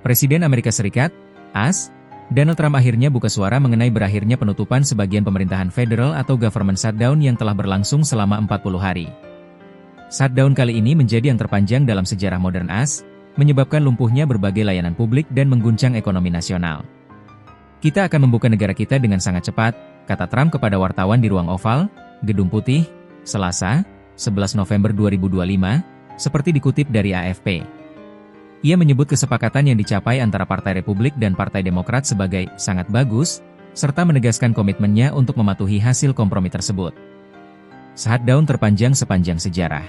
Presiden Amerika Serikat, AS, Donald Trump akhirnya buka suara mengenai berakhirnya penutupan sebagian pemerintahan federal atau government shutdown yang telah berlangsung selama 40 hari. Shutdown kali ini menjadi yang terpanjang dalam sejarah modern AS, menyebabkan lumpuhnya berbagai layanan publik dan mengguncang ekonomi nasional. Kita akan membuka negara kita dengan sangat cepat, kata Trump kepada wartawan di ruang Oval, Gedung Putih, Selasa, 11 November 2025, seperti dikutip dari AFP. Ia menyebut kesepakatan yang dicapai antara Partai Republik dan Partai Demokrat sebagai sangat bagus, serta menegaskan komitmennya untuk mematuhi hasil kompromi tersebut. Shutdown terpanjang sepanjang sejarah.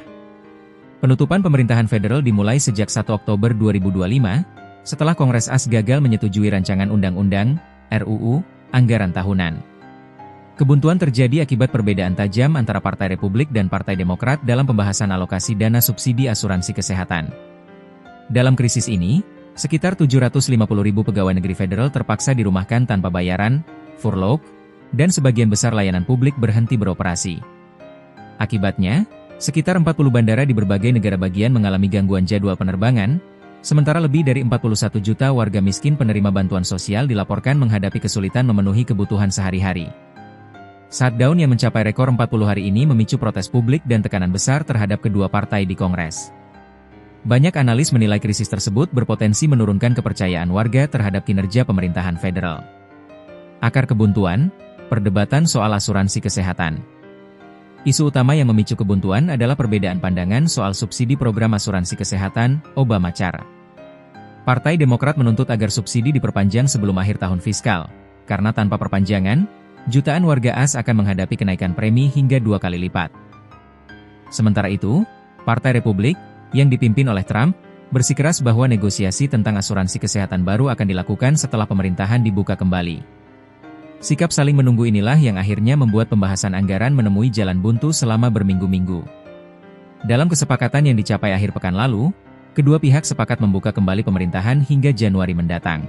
Penutupan pemerintahan federal dimulai sejak 1 Oktober 2025, setelah Kongres AS gagal menyetujui rancangan undang-undang, RUU, anggaran tahunan. Kebuntuan terjadi akibat perbedaan tajam antara Partai Republik dan Partai Demokrat dalam pembahasan alokasi dana subsidi asuransi kesehatan. Dalam krisis ini, sekitar 750.000 pegawai negeri federal terpaksa dirumahkan tanpa bayaran, furlough, dan sebagian besar layanan publik berhenti beroperasi. Akibatnya, sekitar 40 bandara di berbagai negara bagian mengalami gangguan jadwal penerbangan, sementara lebih dari 41 juta warga miskin penerima bantuan sosial dilaporkan menghadapi kesulitan memenuhi kebutuhan sehari-hari. Shutdown yang mencapai rekor 40 hari ini memicu protes publik dan tekanan besar terhadap kedua partai di Kongres. Banyak analis menilai krisis tersebut berpotensi menurunkan kepercayaan warga terhadap kinerja pemerintahan federal. Akar kebuntuan, perdebatan soal asuransi kesehatan. Isu utama yang memicu kebuntuan adalah perbedaan pandangan soal subsidi program asuransi kesehatan, Obamacare. Partai Demokrat menuntut agar subsidi diperpanjang sebelum akhir tahun fiskal, karena tanpa perpanjangan, jutaan warga AS akan menghadapi kenaikan premi hingga 2 kali lipat. Sementara itu, Partai Republik, yang dipimpin oleh Trump, bersikeras bahwa negosiasi tentang asuransi kesehatan baru akan dilakukan setelah pemerintahan dibuka kembali. Sikap saling menunggu inilah yang akhirnya membuat pembahasan anggaran menemui jalan buntu selama berminggu-minggu. Dalam kesepakatan yang dicapai akhir pekan lalu, kedua pihak sepakat membuka kembali pemerintahan hingga Januari mendatang.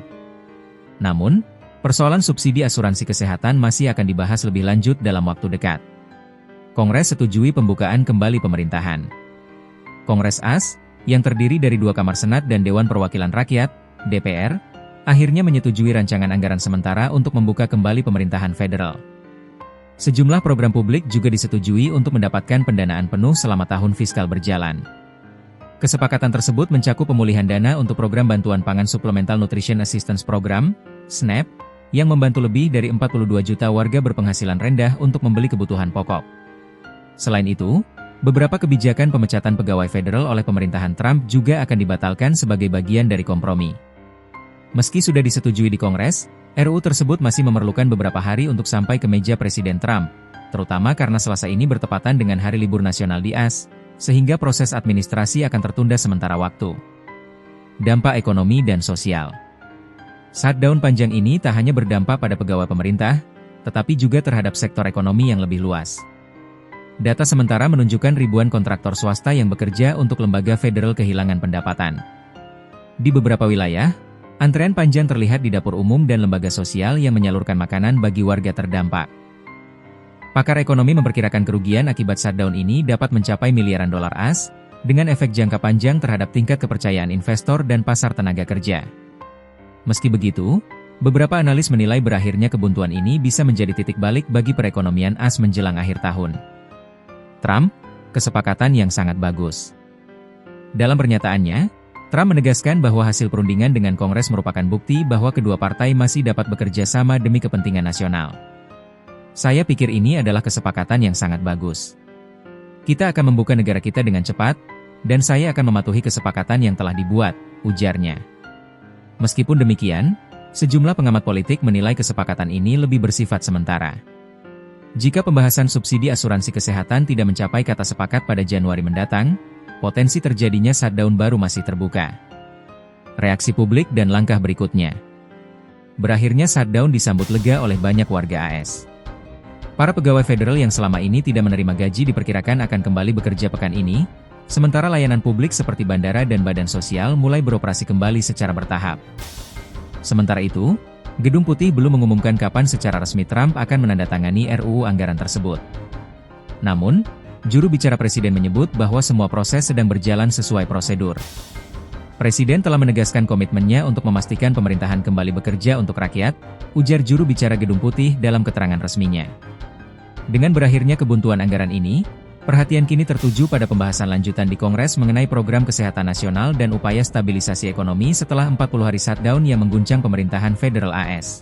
Namun, persoalan subsidi asuransi kesehatan masih akan dibahas lebih lanjut dalam waktu dekat. Kongres setujui pembukaan kembali pemerintahan. Kongres AS, yang terdiri dari 2 kamar Senat dan Dewan Perwakilan Rakyat, DPR, akhirnya menyetujui rancangan anggaran sementara untuk membuka kembali pemerintahan federal. Sejumlah program publik juga disetujui untuk mendapatkan pendanaan penuh selama tahun fiskal berjalan. Kesepakatan tersebut mencakup pemulihan dana untuk program Bantuan Pangan Supplemental Nutrition Assistance Program, SNAP, yang membantu lebih dari 42 juta warga berpenghasilan rendah untuk membeli kebutuhan pokok. Selain itu, beberapa kebijakan pemecatan pegawai federal oleh pemerintahan Trump juga akan dibatalkan sebagai bagian dari kompromi. Meski sudah disetujui di Kongres, RUU tersebut masih memerlukan beberapa hari untuk sampai ke meja Presiden Trump, terutama karena Selasa ini bertepatan dengan Hari Libur Nasional di AS, sehingga proses administrasi akan tertunda sementara waktu. Dampak ekonomi dan sosial. Shutdown panjang ini tak hanya berdampak pada pegawai pemerintah, tetapi juga terhadap sektor ekonomi yang lebih luas. Data sementara menunjukkan ribuan kontraktor swasta yang bekerja untuk lembaga federal kehilangan pendapatan. Di beberapa wilayah, antrean panjang terlihat di dapur umum dan lembaga sosial yang menyalurkan makanan bagi warga terdampak. Pakar ekonomi memperkirakan kerugian akibat shutdown ini dapat mencapai miliaran dolar AS, dengan efek jangka panjang terhadap tingkat kepercayaan investor dan pasar tenaga kerja. Meski begitu, beberapa analis menilai berakhirnya kebuntuan ini bisa menjadi titik balik bagi perekonomian AS menjelang akhir tahun. Trump, kesepakatan yang sangat bagus. Dalam pernyataannya, Trump menegaskan bahwa hasil perundingan dengan Kongres merupakan bukti bahwa kedua partai masih dapat bekerja sama demi kepentingan nasional. Saya pikir ini adalah kesepakatan yang sangat bagus. Kita akan membuka negara kita dengan cepat, dan saya akan mematuhi kesepakatan yang telah dibuat, ujarnya. Meskipun demikian, sejumlah pengamat politik menilai kesepakatan ini lebih bersifat sementara. Jika pembahasan subsidi asuransi kesehatan tidak mencapai kata sepakat pada Januari mendatang, potensi terjadinya shutdown baru masih terbuka. Reaksi publik dan langkah berikutnya. Berakhirnya shutdown disambut lega oleh banyak warga AS. Para pegawai federal yang selama ini tidak menerima gaji diperkirakan akan kembali bekerja pekan ini, sementara layanan publik seperti bandara dan badan sosial mulai beroperasi kembali secara bertahap. Sementara itu, Gedung Putih belum mengumumkan kapan secara resmi Trump akan menandatangani RUU anggaran tersebut. Namun, juru bicara Presiden menyebut bahwa semua proses sedang berjalan sesuai prosedur. Presiden telah menegaskan komitmennya untuk memastikan pemerintahan kembali bekerja untuk rakyat, ujar juru bicara Gedung Putih dalam keterangan resminya. Dengan berakhirnya kebuntuan anggaran ini, perhatian kini tertuju pada pembahasan lanjutan di Kongres mengenai program kesehatan nasional dan upaya stabilisasi ekonomi setelah 40 hari shutdown yang mengguncang pemerintahan federal AS.